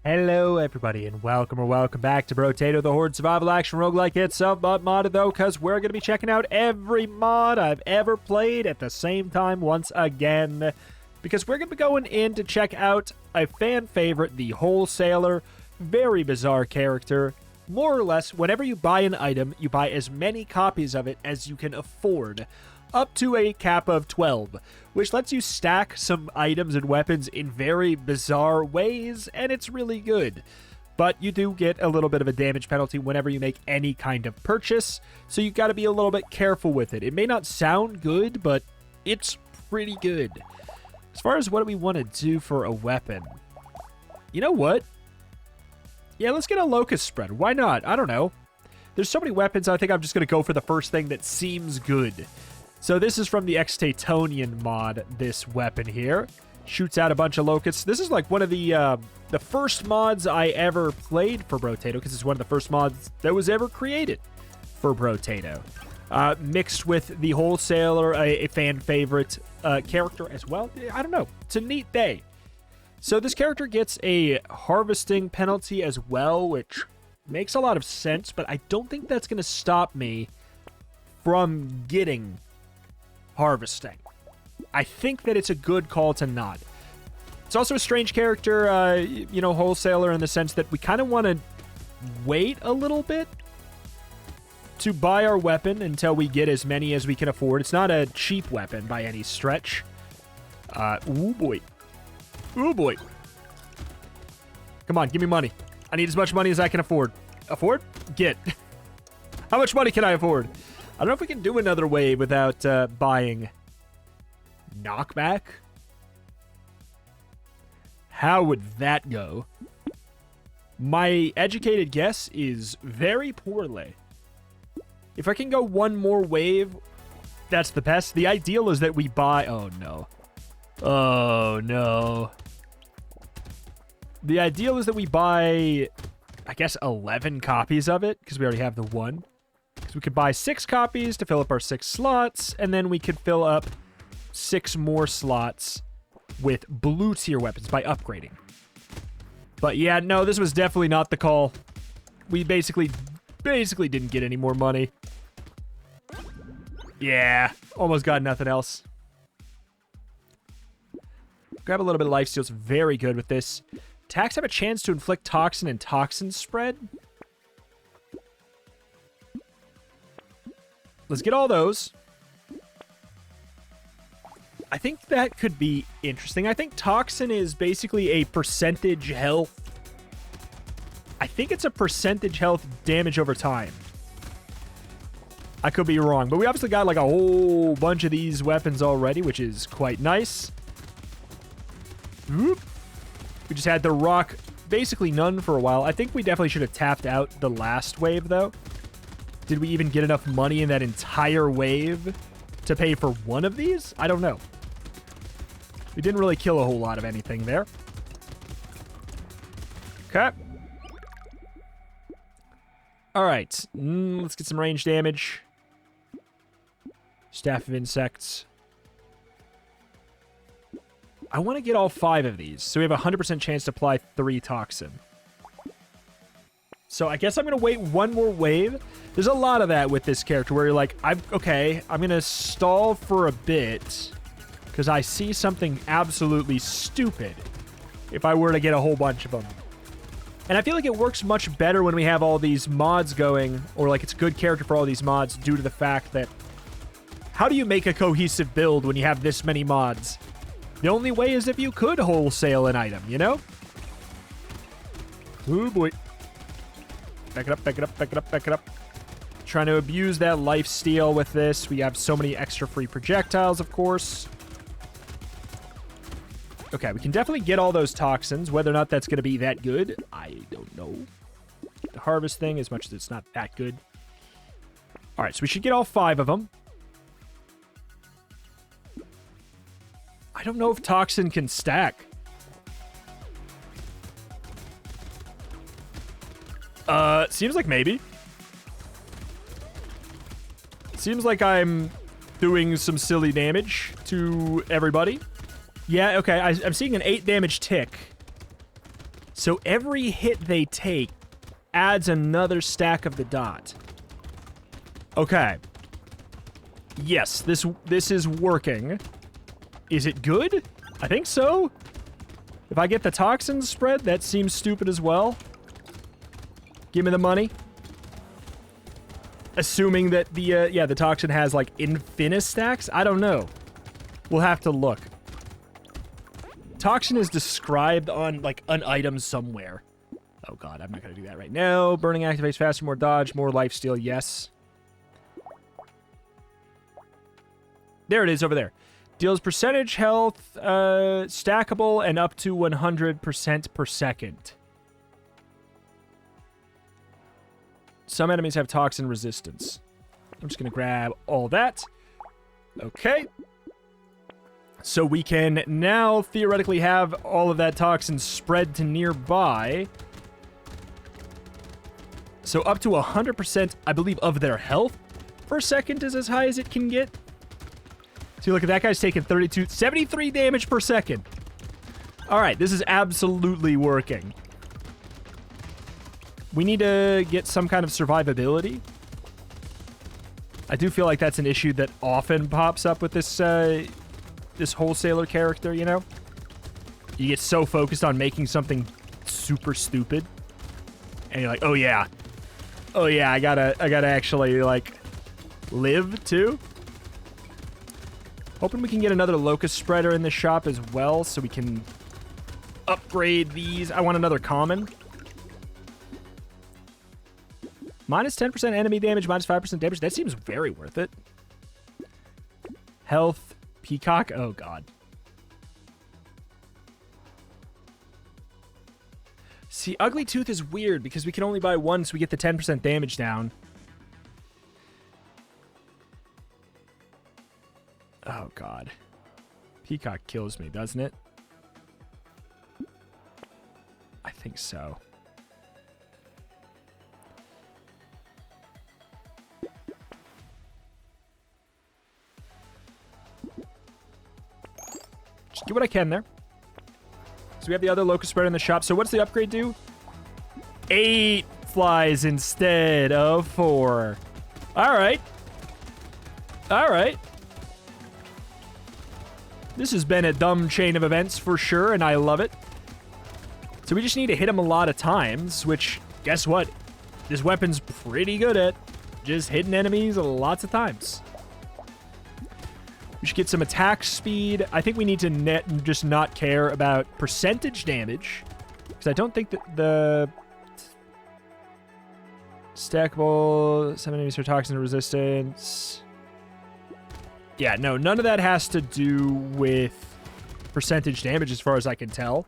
Hello, everybody, and welcome back to Brotato, the Horde Survival Action Roguelike itself, but modded, though, because we're going to be checking out every mod I've ever played at the same time once again, because we're going to be going in to check out a fan favorite, the Wholesaler. Very bizarre character. More or less, whenever you buy an item, you buy as many copies of it as you can afford, up to a cap of 12, which lets you stack some items and weapons in very bizarre ways, and it's really good. But you do get a little bit of a damage penalty whenever you make any kind of purchase, so you've got to be a little bit careful with it. It may not sound good, but it's pretty good. As far as what do we want to do for a weapon? You know what? Yeah, let's get a locust spread. Why not? I don't know. There's so many weapons, I think I'm just going to go for the first thing that seems good. So this is from the Extatonian mod, this weapon here. Shoots out a bunch of locusts. This is like one of the first mods I ever played for Brotato, because it's one of the first mods that was ever created for Brotato. Mixed with the Wholesaler, a fan favorite character as well. I don't know. It's a neat day. So this character gets a harvesting penalty as well, which makes a lot of sense, but I don't think that's going to stop me from getting harvesting. I think that it's a good call to not. It's also a strange character, Wholesaler, in the sense that we kind of want to wait a little bit to buy our weapon until we get as many as we can afford. It's not a cheap weapon by any stretch. Ooh boy. Ooh boy. Come on, give me money. I need as much money as I can afford. Afford? Get. How much money can I afford? I don't know if we can do another wave without buying knockback. How would that go? My educated guess is very poorly. If I can go one more wave, that's the best. The ideal is that we buy... Oh, no. Oh, no. The ideal is that we buy, I guess, 11 copies of it, because we already have the one. Because we could buy 6 copies to fill up our 6 slots, and then we could fill up 6 more slots with blue tier weapons by upgrading. But yeah, no, this was definitely not the call. We basically didn't get any more money. Yeah, almost got nothing else. Grab a little bit of lifesteal. It's very good with this. Attacks have a chance to inflict toxin and toxin spread. Let's get all those. I think that could be interesting. I think toxin is basically a percentage health. I think it's a percentage health damage over time. I could be wrong, but we obviously got like a whole bunch of these weapons already, which is quite nice. Oop. We just had the rock basically none for a while. I think we definitely should have tapped out the last wave, though. Did we even get enough money in that entire wave to pay for one of these? I don't know. We didn't really kill a whole lot of anything there. Okay. All right. Let's get some range damage. Staff of Insects. I want to get all 5 of these, so we have a 100% chance to apply 3 toxin. So I guess I'm going to wait one more wave. There's a lot of that with this character where you're like, I'm going to stall for a bit because I see something absolutely stupid if I were to get a whole bunch of them. And I feel like it works much better when we have all these mods going, or like it's a good character for all these mods due to the fact that how do you make a cohesive build when you have this many mods? The only way is if you could wholesale an item, you know? Oh boy. Back it up, back it up, back it up, back it up. Trying to abuse that lifesteal with this. We have so many extra free projectiles, of course. Okay, we can definitely get all those toxins. Whether or not that's going to be that good, I don't know. The harvest thing, as much as it's not that good. All right, so we should get all 5 of them. I don't know if toxin can stack. Seems like maybe. Seems like I'm doing some silly damage to everybody. Yeah, okay, I'm seeing an 8 damage tick. So every hit they take adds another stack of the dot. Okay. Yes, this is working. Is it good? I think so. If I get the toxin spread, that seems stupid as well. Give me the money. Assuming that the toxin has, like, infinite stacks? I don't know. We'll have to look. Toxin is described on, like, an item somewhere. Oh, God, I'm not going to do that right now. Burning activates faster, more dodge, more lifesteal, yes. There it is, over there. Deals percentage health, stackable, and up to 100% per second. Some enemies have toxin resistance. I'm just going to grab all that. Okay. So we can now theoretically have all of that toxin spread to nearby. So up to 100%, I believe, of their health per second is as high as it can get. See, look at that guy's taking 73 damage per second. All right, this is absolutely working. We need to get some kind of survivability. I do feel like that's an issue that often pops up with this this wholesaler character, you know? You get so focused on making something super stupid. And you're like, oh yeah, I gotta actually, like, live too. Hoping we can get another locust spreader in the shop as well, so we can upgrade these. I want another common. Minus 10% enemy damage, minus 5% damage. That seems very worth it. Health, peacock. Oh, God. See, Ugly Tooth is weird because we can only buy one, so we get the 10% damage down. Oh, God. Peacock kills me, doesn't it? I think so. Just get what I can there. So we have the other locust spreader in the shop. So what's the upgrade do? 8 flies instead of 4. All right. All right. This has been a dumb chain of events for sure, and I love it. So we just need to hit him a lot of times, which, guess what? This weapon's pretty good at just hitting enemies lots of times. We should get some attack speed. I think we need to just not care about percentage damage, because I don't think that the stackable 7 enemies for toxin resistance. Yeah, no, none of that has to do with percentage damage as far as I can tell.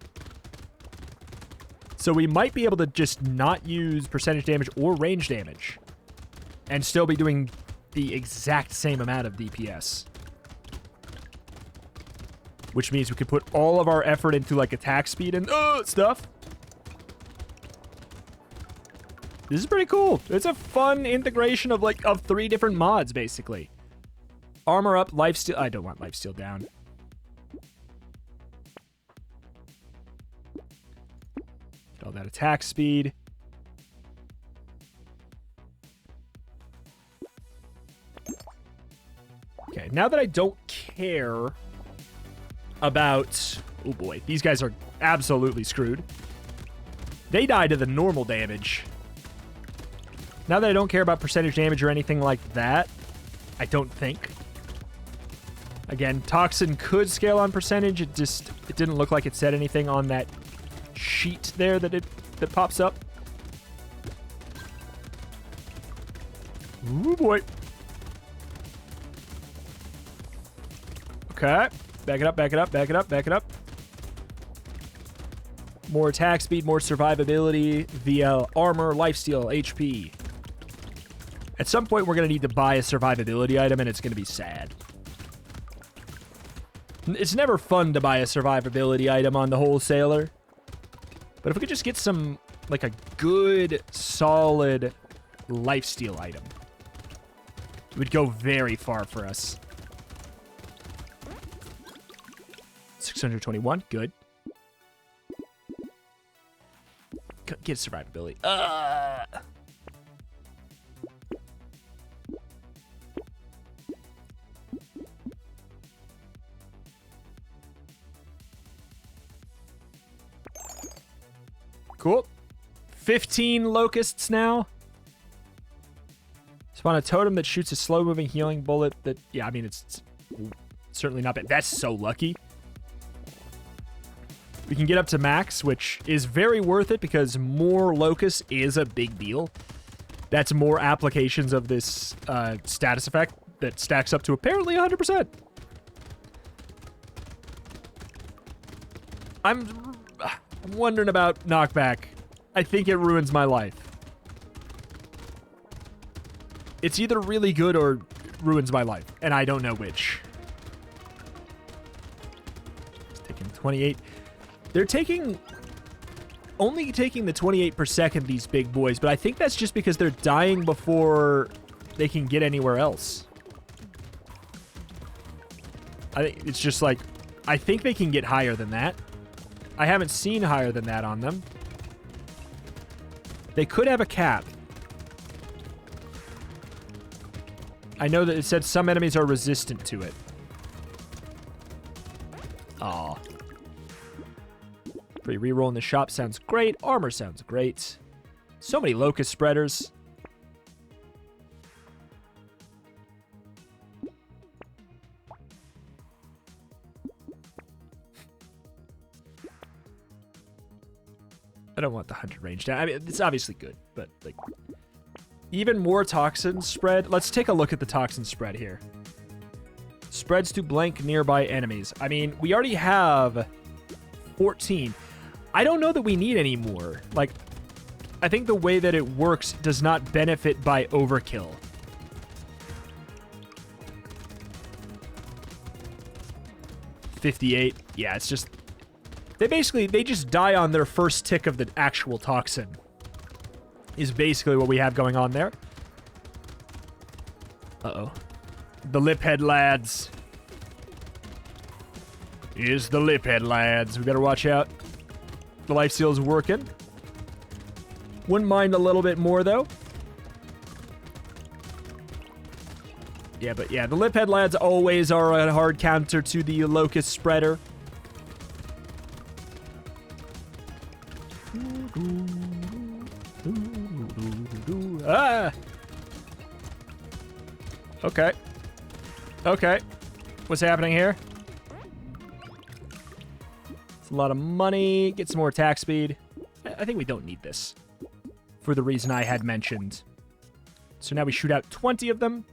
So we might be able to just not use percentage damage or range damage and still be doing the exact same amount of DPS. Which means we could put all of our effort into, like, attack speed and stuff. This is pretty cool. It's a fun integration of, like, 3 different mods, basically. Armor up, lifesteal. I don't want lifesteal down. Get all that attack speed. Okay, now that I don't care about... Oh boy, these guys are absolutely screwed. They die to the normal damage. Now that I don't care about percentage damage or anything like that, I don't think. Again, Toxin could scale on percentage. It didn't look like it said anything on that sheet there that pops up. Ooh, boy. Okay. Back it up, back it up, back it up, back it up. More attack speed, more survivability via armor, lifesteal, HP. At some point, we're going to need to buy a survivability item, and it's going to be sad. It's never fun to buy a survivability item on the wholesaler. But if we could just get some, like, a good, solid lifesteal item, it would go very far for us. 621, good. get survivability. Cool. 15 locusts now. Spawn a totem that shoots a slow-moving healing bullet that... Yeah, I mean, it's certainly not bad. That's so lucky. We can get up to max, which is very worth it because more locusts is a big deal. That's more applications of this status effect that stacks up to apparently 100%. I'm wondering about knockback. I think it ruins my life. It's either really good or ruins my life, and I don't know which. It's taking 28. They're only taking the 28 per second, these big boys, but I think that's just because they're dying before they can get anywhere else. I think it's just like, I think they can get higher than that. I haven't seen higher than that on them. They could have a cap. I know that it said some enemies are resistant to it. Aw. Free reroll in the shop sounds great. Armor sounds great. So many locust spreaders. I don't want the 100 range down. I mean, it's obviously good, but like even more toxin spread. Let's take a look at the toxin spread here. Spreads to blank nearby enemies. I mean, we already have 14. I don't know that we need any more. Like, I think the way that it works does not benefit by overkill. $58. Yeah, it's just... They just die on their first tick of the actual toxin. Is basically what we have going on there. Uh-oh. The liphead lads. Is the liphead lads. We better watch out. The life steal's working. Wouldn't mind a little bit more, though. Yeah, but yeah, the liphead lads always are a hard counter to the locust spreader. Ah! Okay. Okay. What's happening here? It's a lot of money. Get some more attack speed. I think we don't need this. For the reason I had mentioned. So now we shoot out 20 of them.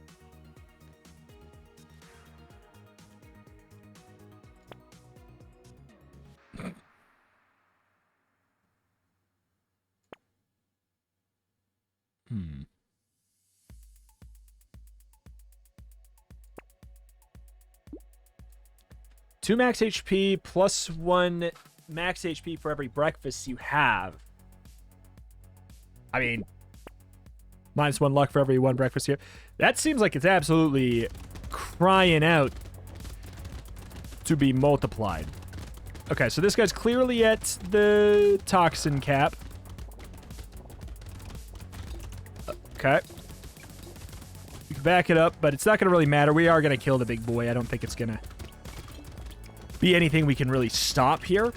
Two max HP plus 1 max HP for every breakfast you have. I mean, -1 luck for every 1 breakfast here. That seems like it's absolutely crying out to be multiplied. Okay, so this guy's clearly at the toxin cap. Okay. We can back it up, but it's not going to really matter. We are going to kill the big boy. I don't think it's going to be anything we can really stop here.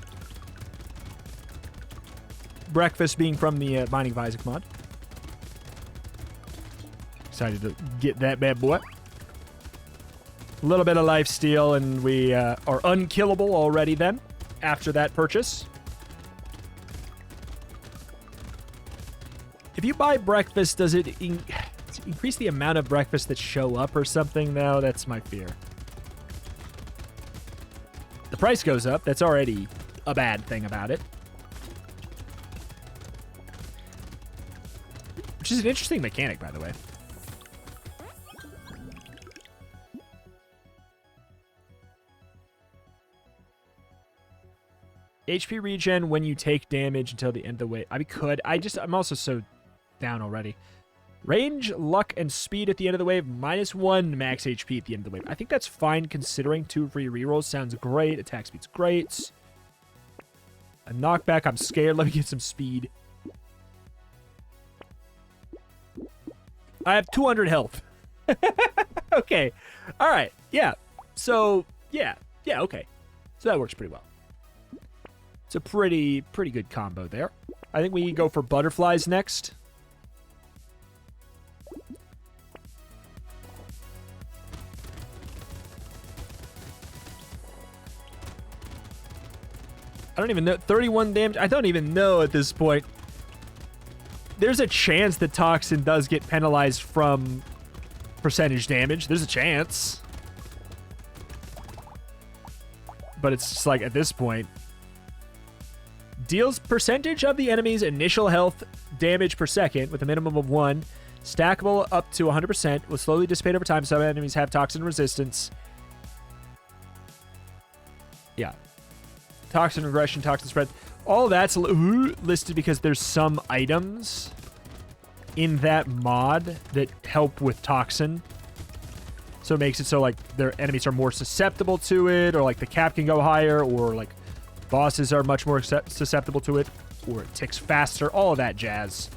Breakfast being from the Binding of Isaac mod. Excited to get that bad boy. A little bit of lifesteal, and we are unkillable already then, after that purchase. If you buy breakfast, does it increase the amount of breakfast that show up or something, though? That's my fear. The price goes up. That's already a bad thing about it. Which is an interesting mechanic, by the way. HP regen when you take damage until the end of the wave. I mean, I'm also so down already. Range, luck, and speed at the end of the wave. -1 max HP at the end of the wave. I think that's fine considering 2 free rerolls. Sounds great. Attack speed's great. A knockback, I'm scared. Let me get some speed. I have 200 health. Okay. All right. Yeah. So, yeah. Yeah, okay. So that works pretty well. It's a pretty good combo there. I think we go for butterflies next. I don't even know. 31 damage. I don't even know at this point. There's a chance that Toxin does get penalized from percentage damage. There's a chance. But it's just like, at this point, deals percentage of the enemy's initial health damage per second with a minimum of 1. Stackable up to 100%. Will slowly dissipate over time. Some enemies have toxin resistance. Yeah. Toxin regression, toxin spread. All that's listed because there's some items in that mod that help with toxin. So it makes it so, like, their enemies are more susceptible to it, or, like, the cap can go higher, or, like, bosses are much more susceptible to it, or it ticks faster, all of that jazz.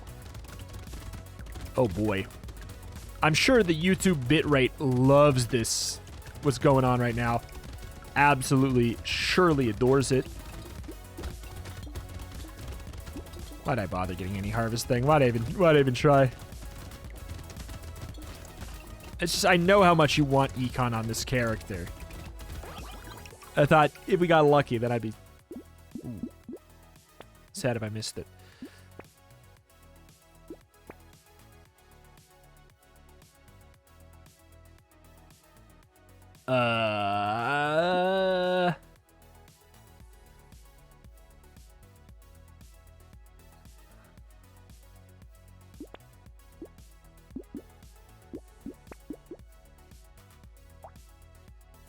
Oh, boy. I'm sure the YouTube bitrate loves this, what's going on right now. Absolutely, surely adores it. Why'd I bother getting any harvest thing? Why'd I even try? It's just, I know how much you want econ on this character. I thought if we got lucky, then I'd be sad if I missed it.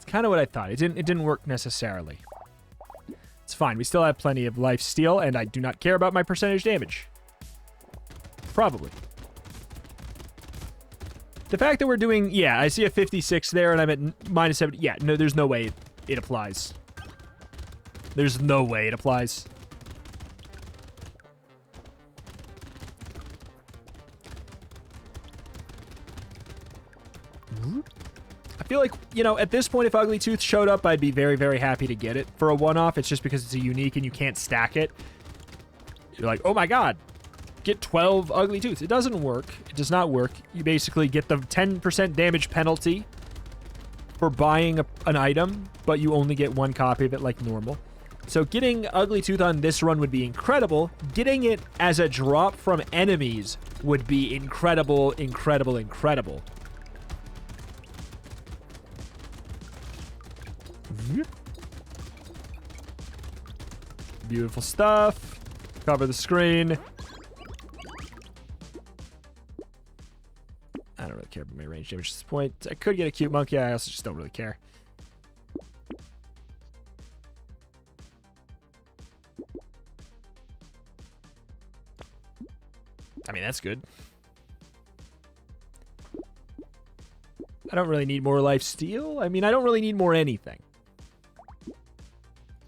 Kind of what I thought. It didn't work necessarily. It's fine. We still have plenty of life steal, and I do not care about my percentage damage. Probably. The fact that we're doing... Yeah, I see a 56 there, and I'm at minus 70. Yeah, no, there's no way it applies. There's no way it applies. I feel like, you know, at this point, if Ugly Tooth showed up, I'd be very, very happy to get it for a one-off. It's just because it's a unique and you can't stack it. You're like, oh my god, get 12 Ugly Tooths. It doesn't work. It does not work. You basically get the 10% damage penalty for buying an item, but you only get one copy of it like normal. So getting Ugly Tooth on this run would be incredible. Getting it as a drop from enemies would be incredible, incredible, incredible. Beautiful stuff. Cover the screen. I don't really care about my range damage at this point. I could get a cute monkey. I also just don't really care. I mean, that's good. I don't really need more life steal. I mean, I don't really need more anything.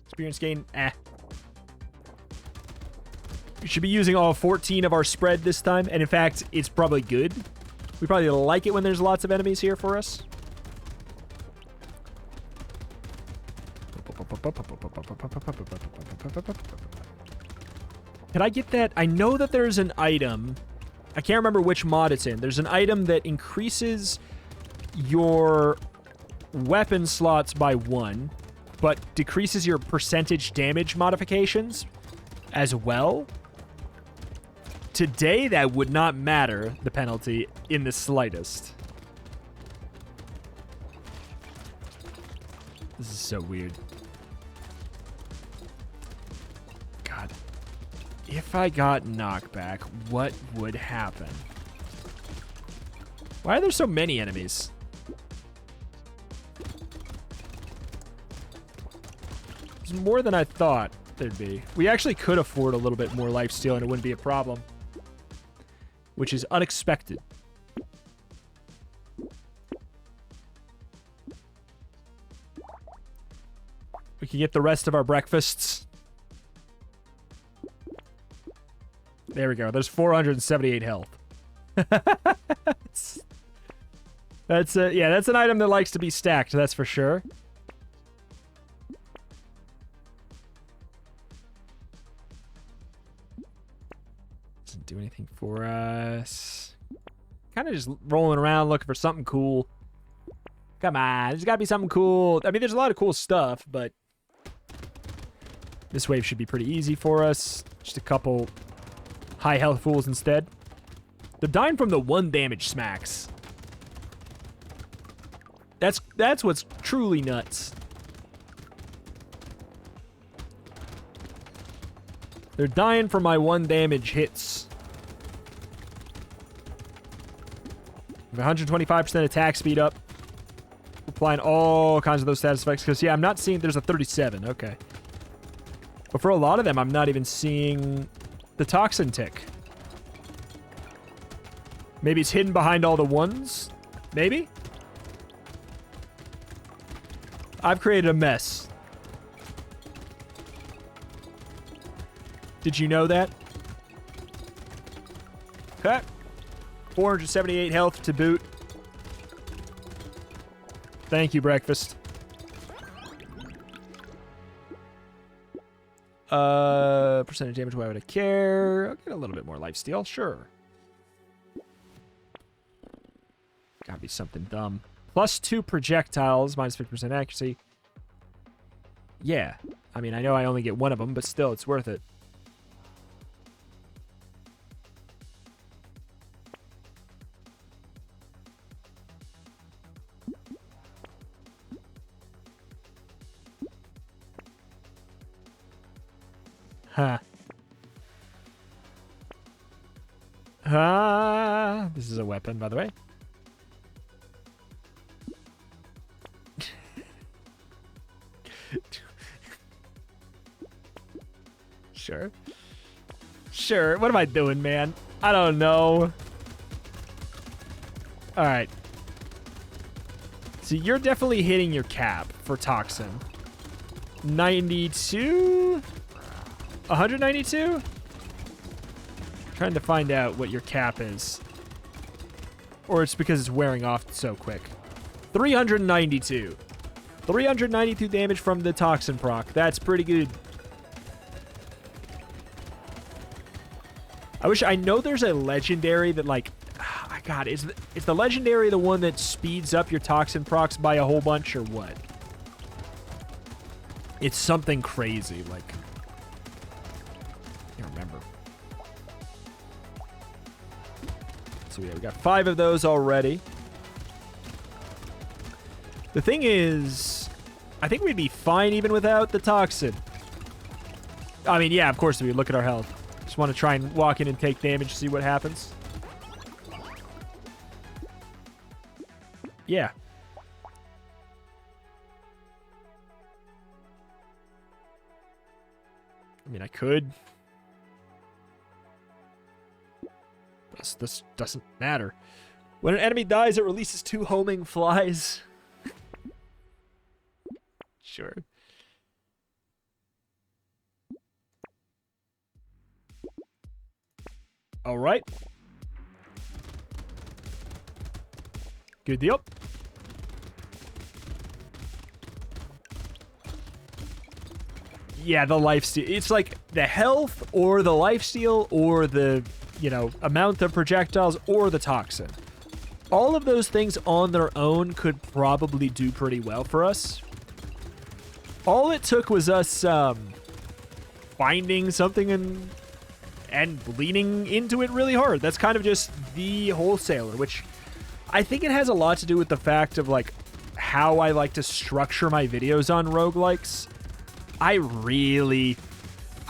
Experience gain, We should be using all 14 of our spread this time, and in fact, it's probably good. We probably like it when there's lots of enemies here for us. Can I get that? I know that there's an item. I can't remember which mod it's in. There's an item that increases your weapon slots by 1, but decreases your percentage damage modifications as well. Today, that would not matter, the penalty, in the slightest. This is so weird. God. If I got knockback, what would happen? Why are there so many enemies? There's more than I thought there'd be. We actually could afford a little bit more lifesteal and it wouldn't be a problem. Which is unexpected. We can get the rest of our breakfasts. There we go. There's 478 health. That's yeah, that's an item that likes to be stacked, that's for sure. Doesn't do anything for us. Kind of just rolling around looking for something cool. Come on, there's got to be something cool. I mean, there's a lot of cool stuff, but this wave should be pretty easy for us. Just a couple high health fools instead. They're dying from the 1 damage smacks. That's what's truly nuts. They're dying from my 1 damage hits. 125% attack speed up. Applying all kinds of those status effects. Because, yeah, I'm not seeing... There's a 37. Okay. But for a lot of them, I'm not even seeing the toxin tick. Maybe it's hidden behind all the 1s? Maybe? I've created a mess. Did you know that? Okay. 478 health to boot. Thank you, breakfast. Percentage damage, why would I care? I'll get a little bit more lifesteal, sure. Gotta be something dumb. +2 projectiles, -50% accuracy. Yeah. I mean, I know I only get 1 of them, but still, it's worth it. Huh. This is a weapon, by the way. Sure. Sure. What am I doing, man? I don't know. All right. So you're definitely hitting your cap for toxin. 92? 192? Trying to find out what your cap is. Or it's because it's wearing off so quick. 392. 392 damage from the toxin proc. That's pretty good. I know there's a legendary that, like, God, is the legendary the one that speeds up your toxin procs by a whole bunch or what? It's something crazy, like, I can't remember. So yeah, we got 5 of those already. The thing is, I think we'd be fine even without the toxin. I mean, yeah, of course we would. Look at our health. Just want to try and walk in and take damage, see what happens. Yeah. I mean, I could. This doesn't matter. When an enemy dies, it releases 2 homing flies. Sure. All right. Good deal. Yeah, the lifesteal. It's like the health or the lifesteal or the, you know, amount of projectiles or the toxin. All of those things on their own could probably do pretty well for us. All it took was us finding something and leaning into it really hard. That's kind of just the Wholesaler, which I think it has a lot to do with the fact of, like, how I like to structure my videos on roguelikes. I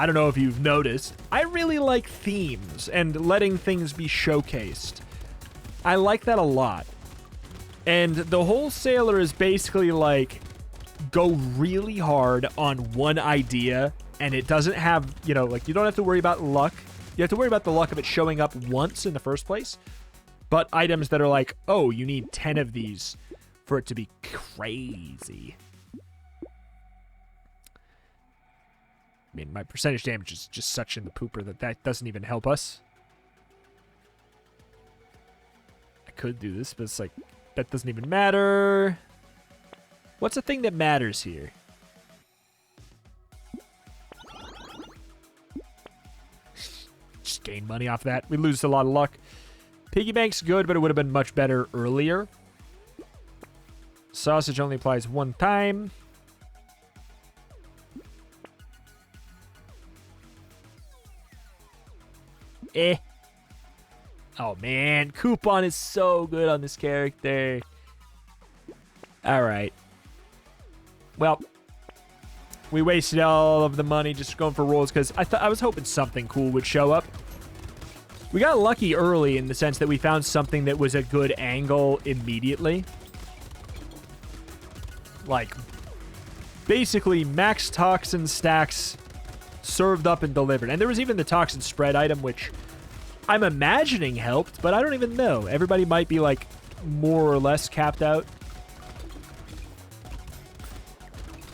don't know if you've noticed, I really like themes and letting things be showcased. I like that a lot. And the Wholesaler is basically like, go really hard on one idea, and it doesn't have, you know, like, you don't have to worry about luck. You have to worry about the luck of it showing up once in the first place. But items that are like, oh, you need 10 of these for it to be crazy. I mean, my percentage damage is just such in the pooper that doesn't even help us. I could do this, but it's like, that doesn't even matter. What's the thing that matters here? Just gain money off that. We lose a lot of luck. Piggy bank's good, but it would have been much better earlier. Sausage only applies one time. Oh, man. Coupon is so good on this character. All right. Well, we wasted all of the money just going for rolls because I was hoping something cool would show up. We got lucky early in the sense that we found something that was a good angle immediately. Like, basically max toxin stacks served up and delivered. And there was even the toxin spread item, which I'm imagining helped, but I don't even know. Everybody might be, like, more or less capped out.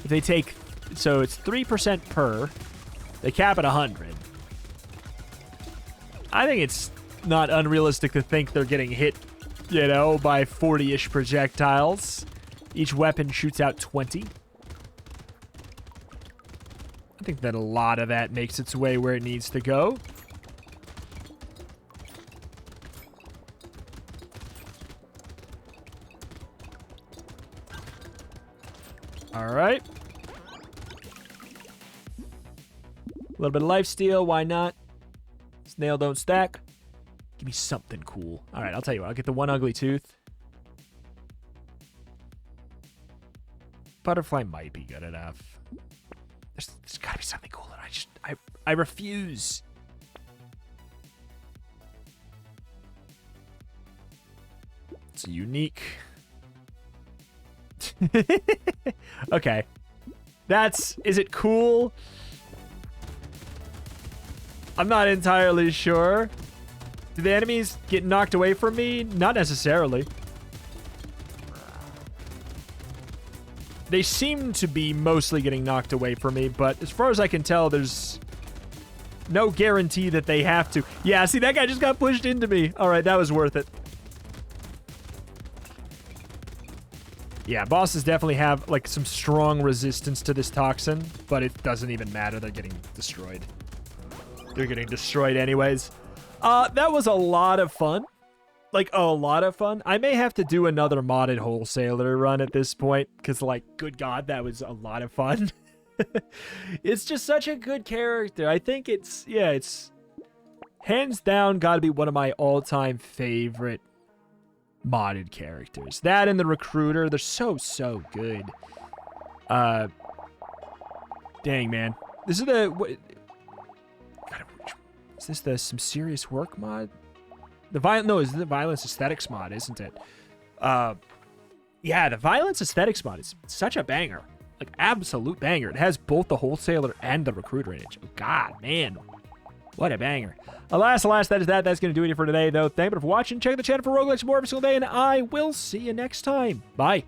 If they take... So it's 3% per. They cap at 100. I think it's not unrealistic to think they're getting hit, you know, by 40-ish projectiles. Each weapon shoots out 20. I think that a lot of that makes its way where it needs to go. All right. A little bit of lifesteal, why not? Snail don't stack. Give me something cool. All right, I'll tell you what. I'll get the one ugly tooth. Butterfly might be good enough. There's got to be something cool, and I refuse. It's unique. Okay. Is it cool? I'm not entirely sure. Do the enemies get knocked away from me? Not necessarily. They seem to be mostly getting knocked away from me, but as far as I can tell, there's no guarantee that they have to. Yeah, see, that guy just got pushed into me. All right, that was worth it. Yeah, bosses definitely have, like, some strong resistance to this toxin, but it doesn't even matter. They're getting destroyed. They're getting destroyed anyways. That was a lot of fun. Like, a lot of fun. I may have to do another modded Wholesaler run at this point, because, like, good God, that was a lot of fun. It's just such a good character. I think it's hands down gotta be one of my all-time favorite modded characters. That and the Recruiter, they're so good. Dang, man. This is the... Is this some serious work mod? No, is the violence aesthetics mod, isn't it? Yeah, the violence aesthetics mod is such a banger. Like, absolute banger. It has both the Wholesaler and the Recruiter in it. Oh, God, man. What a banger. Alas, that is that. That's going to do it for today, though. Thank you for watching. Check the channel for roguelikes more every single day, and I will see you next time. Bye.